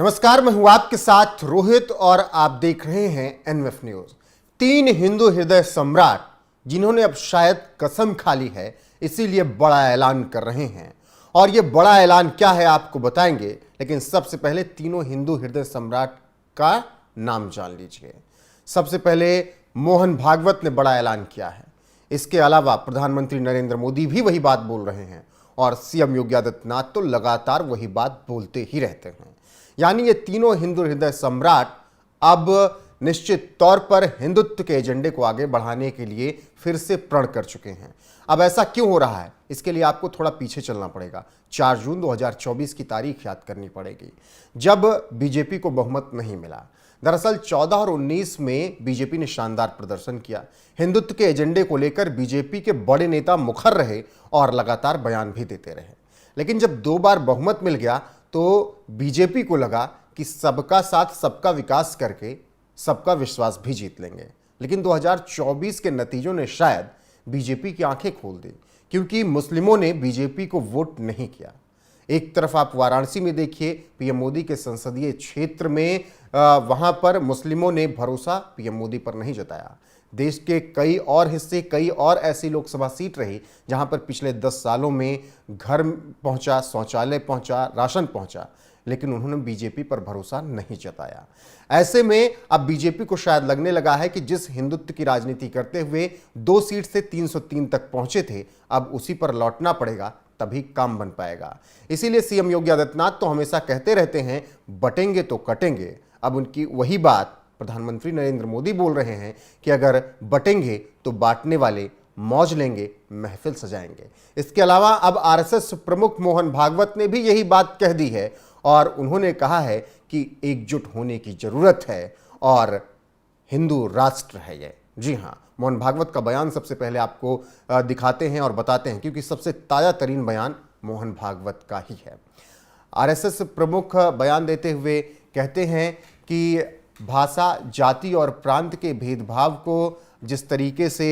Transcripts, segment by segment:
नमस्कार, मैं हूं आपके साथ रोहित और आप देख रहे हैं एनएफ न्यूज। 3 हिंदू हृदय सम्राट जिन्होंने अब शायद कसम खा ली है, इसीलिए बड़ा ऐलान कर रहे हैं। और यह बड़ा ऐलान क्या है आपको बताएंगे, लेकिन सबसे पहले तीनों हिंदू हृदय सम्राट का नाम जान लीजिए। सबसे पहले मोहन भागवत ने बड़ा ऐलान किया है। इसके अलावा प्रधानमंत्री नरेंद्र मोदी भी वही बात बोल रहे हैं और सीएम योगी आदित्यनाथ तो लगातार वही बात बोलते ही रहते हैं। यानी ये तीनों हिंदू हृदय सम्राट अब निश्चित तौर पर हिंदुत्व के एजेंडे को आगे बढ़ाने के लिए फिर से प्रण कर चुके हैं। अब ऐसा क्यों हो रहा है, इसके लिए आपको थोड़ा पीछे चलना पड़ेगा। 4 जून 2024 की तारीख याद करनी पड़ेगी, जब बीजेपी को बहुमत नहीं मिला। दरअसल 14 और 19 में बीजेपी ने शानदार प्रदर्शन किया। हिंदुत्व के एजेंडे को लेकर बीजेपी के बड़े नेता मुखर रहे और लगातार बयान भी देते रहे। लेकिन जब 2 बार बहुमत मिल गया तो बीजेपी को लगा कि सबका साथ सबका विकास करके सबका विश्वास भी जीत लेंगे। लेकिन 2024 के नतीजों ने शायद बीजेपी की आंखें खोल दी, क्योंकि मुस्लिमों ने बीजेपी को वोट नहीं किया। एक तरफ आप वाराणसी में देखिए, पीएम मोदी के संसदीय क्षेत्र में वहां पर मुस्लिमों ने भरोसा पीएम मोदी पर नहीं जताया। देश के कई और हिस्से, कई और ऐसी लोकसभा सीट रही जहां पर पिछले 10 सालों में घर पहुंचा, शौचालय पहुंचा, राशन पहुंचा, लेकिन उन्होंने बीजेपी पर भरोसा नहीं जताया। ऐसे में अब बीजेपी को शायद लगने लगा है कि जिस हिंदुत्व की राजनीति करते हुए 2 सीट से 303 तक पहुंचे थे, अब उसी पर लौटना पड़ेगा, तभी काम बन पाएगा। इसीलिए सीएम योगी आदित्यनाथ तो हमेशा कहते रहते हैं बटेंगे तो कटेंगे। अब उनकी वही बात प्रधानमंत्री नरेंद्र मोदी बोल रहे हैं कि अगर बटेंगे तो बांटने वाले मौज लेंगे, महफिल सजाएंगे। इसके अलावा अब आरएसएस प्रमुख मोहन भागवत ने भी यही बात कह दी है और उन्होंने कहा है कि एकजुट होने की जरूरत है और हिंदू राष्ट्र है ये। जी हां, मोहन भागवत का बयान सबसे पहले आपको दिखाते हैं और बताते हैं, क्योंकि सबसे ताजा तरीन बयान मोहन भागवत का ही है। आरएसएस प्रमुख बयान देते हुए कहते हैं कि भाषा, जाति और प्रांत के भेदभाव को जिस तरीके से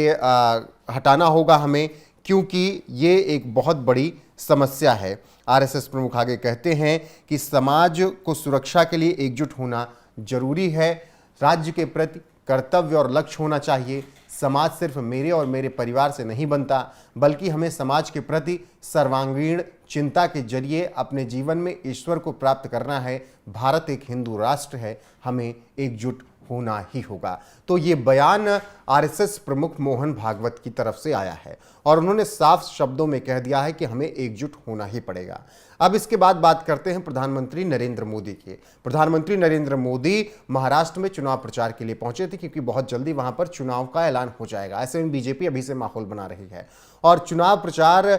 हटाना होगा हमें, क्योंकि ये एक बहुत बड़ी समस्या है। आरएसएस प्रमुख आगे कहते हैं कि समाज को सुरक्षा के लिए एकजुट होना जरूरी है। राज्य के प्रति कर्तव्य और लक्ष्य होना चाहिए। समाज सिर्फ मेरे और मेरे परिवार से नहीं बनता, बल्कि हमें समाज के प्रति सर्वांगीण चिंता के जरिए अपने जीवन में ईश्वर को प्राप्त करना है। भारत एक हिंदू राष्ट्र है, हमें एकजुट होना ही होगा। तो ये बयान आरएसएस प्रमुख मोहन भागवत की तरफ से आया है और उन्होंने साफ शब्दों में कह दिया है कि हमें एकजुट होना ही पड़ेगा। अब इसके बाद बात करते हैं प्रधानमंत्री नरेंद्र मोदी की। प्रधानमंत्री नरेंद्र मोदी महाराष्ट्र में चुनाव प्रचार के लिए पहुंचे थे, क्योंकि बहुत जल्दी वहां पर चुनाव का ऐलान हो जाएगा। ऐसे में बीजेपी अभी से माहौल बना रही है और चुनाव प्रचार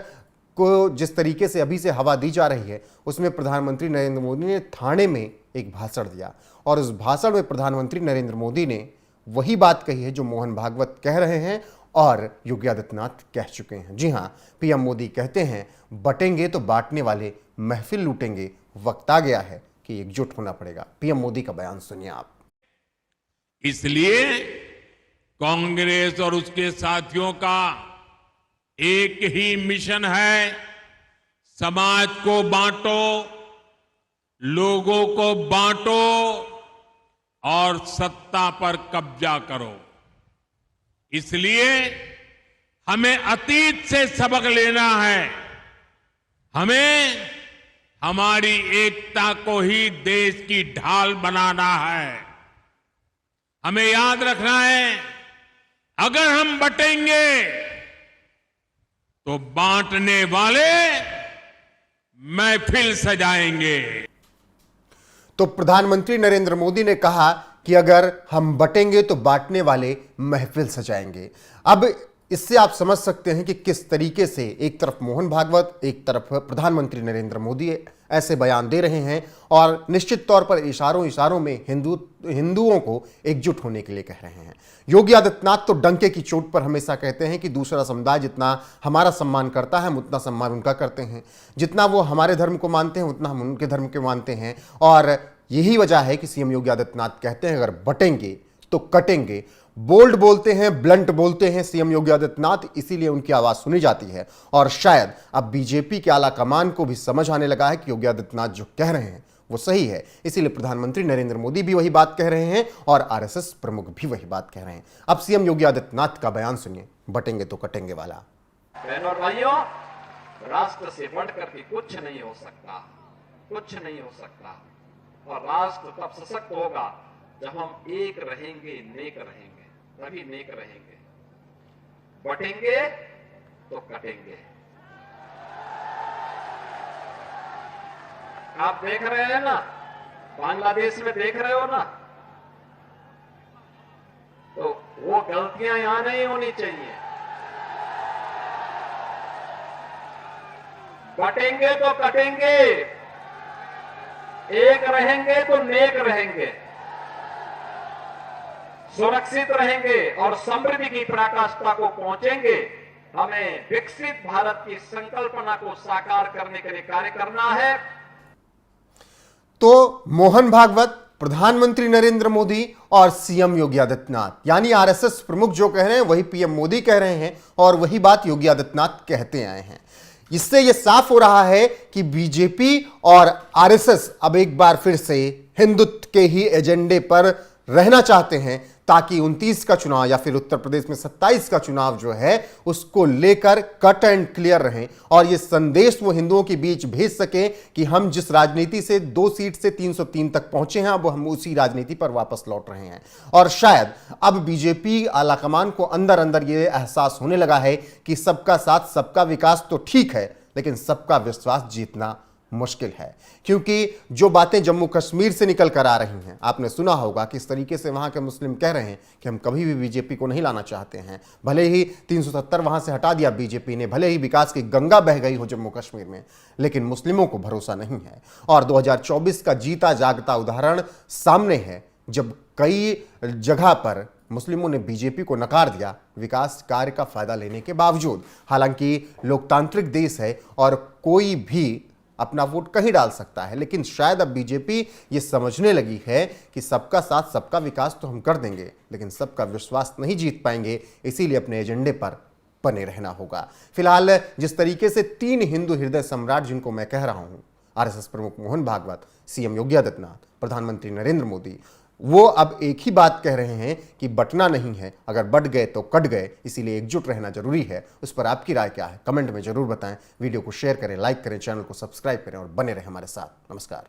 को जिस तरीके से अभी से हवा दी जा रही है, उसमें प्रधानमंत्री नरेंद्र मोदी ने ठाणे में एक भाषण दिया और उस भाषण में प्रधानमंत्री नरेंद्र मोदी ने वही बात कही है जो मोहन भागवत कह रहे हैं और योगी आदित्यनाथ कह चुके हैं। जी हां, पीएम मोदी कहते हैं बटेंगे तो बांटने वाले महफिल लूटेंगे, वक्त आ गया है कि एकजुट होना पड़ेगा। पीएम मोदी का बयान सुनिए आप। इसलिए कांग्रेस और उसके साथियों का एक ही मिशन है, समाज को बांटो, लोगों को बांटो और सत्ता पर कब्जा करो। इसलिए हमें अतीत से सबक लेना है। हमें हमारी एकता को ही देश की ढाल बनाना है। हमें याद रखना है, अगर हम बटेंगे तो बांटने वाले महफिल सजाएंगे। तो प्रधानमंत्री नरेंद्र मोदी ने कहा कि अगर हम बटेंगे तो बांटने वाले महफिल सजाएंगे। अब इससे आप समझ सकते हैं कि किस तरीके से एक तरफ मोहन भागवत, एक तरफ प्रधानमंत्री नरेंद्र मोदी ऐसे बयान दे रहे हैं और निश्चित तौर पर इशारों में हिंदुओं को एकजुट होने के लिए कह रहे हैं। योगी आदित्यनाथ तो डंके की चोट पर हमेशा कहते हैं कि दूसरा समुदाय जितना हमारा सम्मान करता है, हम उतना सम्मान उनका करते हैं। जितना वो हमारे धर्म को मानते हैं, उतना हम उनके धर्म को मानते हैं। और यही वजह है कि सीएम योगी आदित्यनाथ कहते हैं अगर बटेंगे तो कटेंगे। बोल्ड बोलते हैं, ब्लंट बोलते हैं सीएम योगी आदित्यनाथ, इसीलिए उनकी आवाज सुनी जाती है। और शायद अब बीजेपी के आला कमान को भी समझ आने लगा है कि योगी आदित्यनाथ जो कह रहे हैं वो सही है। इसीलिए प्रधानमंत्री नरेंद्र मोदी भी वही बात कह रहे हैं और आरएसएस प्रमुख भी वही बात कह रहे हैं। अब सीएम योगी आदित्यनाथ का बयान सुनिए, बटेंगे तो कटेंगे वाला। बहनों और भाइयों, राष्ट्र से बढ़कर के कुछ नहीं हो सकता, कुछ नहीं हो सकता। और राष्ट्र तब सशक्त होगा जब हम एक रहेंगे, नेक रहेंगे, तभी नेक रहेंगे। बटेंगे तो कटेंगे। आप देख रहे हैं ना, बांग्लादेश में देख रहे हो ना, तो वो गलतियां यहां नहीं होनी चाहिए। बटेंगे तो कटेंगे, एक रहेंगे तो नेक रहेंगे, सुरक्षित रहेंगे और समृद्धि की पराकाष्ठा को पहुंचेंगे। हमें विकसित भारत की संकल्पना को साकार करने के लिए कार्य करना है। तो मोहन भागवत, प्रधानमंत्री नरेंद्र मोदी और सीएम योगी आदित्यनाथ, यानी आरएसएस प्रमुख जो कह रहे हैं वही पीएम मोदी कह रहे हैं और वही बात योगी आदित्यनाथ कहते आए हैं। इससे यह साफ हो रहा है कि बीजेपी और आरएसएस अब एक बार फिर से हिंदुत्व के ही एजेंडे पर रहना चाहते हैं, ताकि 29 का चुनाव या फिर उत्तर प्रदेश में 27 का चुनाव जो है उसको लेकर कट एंड क्लियर रहें और ये संदेश वो हिंदुओं के बीच भेज सके कि हम जिस राजनीति से 2 सीट से 303 तक पहुंचे हैं, अब हम उसी राजनीति पर वापस लौट रहे हैं। और शायद अब बीजेपी आलाकमान को अंदर अंदर ये एहसास होने लगा है कि सबका साथ सबका विकास तो ठीक है, लेकिन सबका विश्वास जीतना मुश्किल है। क्योंकि जो बातें जम्मू कश्मीर से निकल कर आ रही हैं, आपने सुना होगा किस तरीके से वहां के मुस्लिम कह रहे हैं कि हम कभी भी बीजेपी को नहीं लाना चाहते हैं। भले ही 370 वहां से हटा दिया बीजेपी ने, भले ही विकास की गंगा बह गई हो जम्मू कश्मीर में, लेकिन मुस्लिमों को भरोसा नहीं है। और 2024 का जीता जागता उदाहरण सामने है, जब कई जगह पर मुस्लिमों ने बीजेपी को नकार दिया विकास कार्य का फायदा लेने के बावजूद। हालांकि लोकतांत्रिक देश है और कोई भी अपना वोट कहीं डाल सकता है, लेकिन शायद अब बीजेपी ये समझने लगी है कि सबका साथ सबका विकास तो हम कर देंगे, लेकिन सबका विश्वास नहीं जीत पाएंगे। इसीलिए अपने एजेंडे पर बने रहना होगा। फिलहाल जिस तरीके से 3 हिंदू हृदय सम्राट जिनको मैं कह रहा हूं, आरएसएस प्रमुख मोहन भागवत, सीएम योगी आदित्यनाथ, प्रधानमंत्री नरेंद्र मोदी, वो अब एक ही बात कह रहे हैं कि बटना नहीं है, अगर बट गए तो कट गए, इसीलिए एकजुट रहना जरूरी है। उस पर आपकी राय क्या है, कमेंट में जरूर बताएं। वीडियो को शेयर करें, लाइक करें, चैनल को सब्सक्राइब करें और बने रहें हमारे साथ। नमस्कार।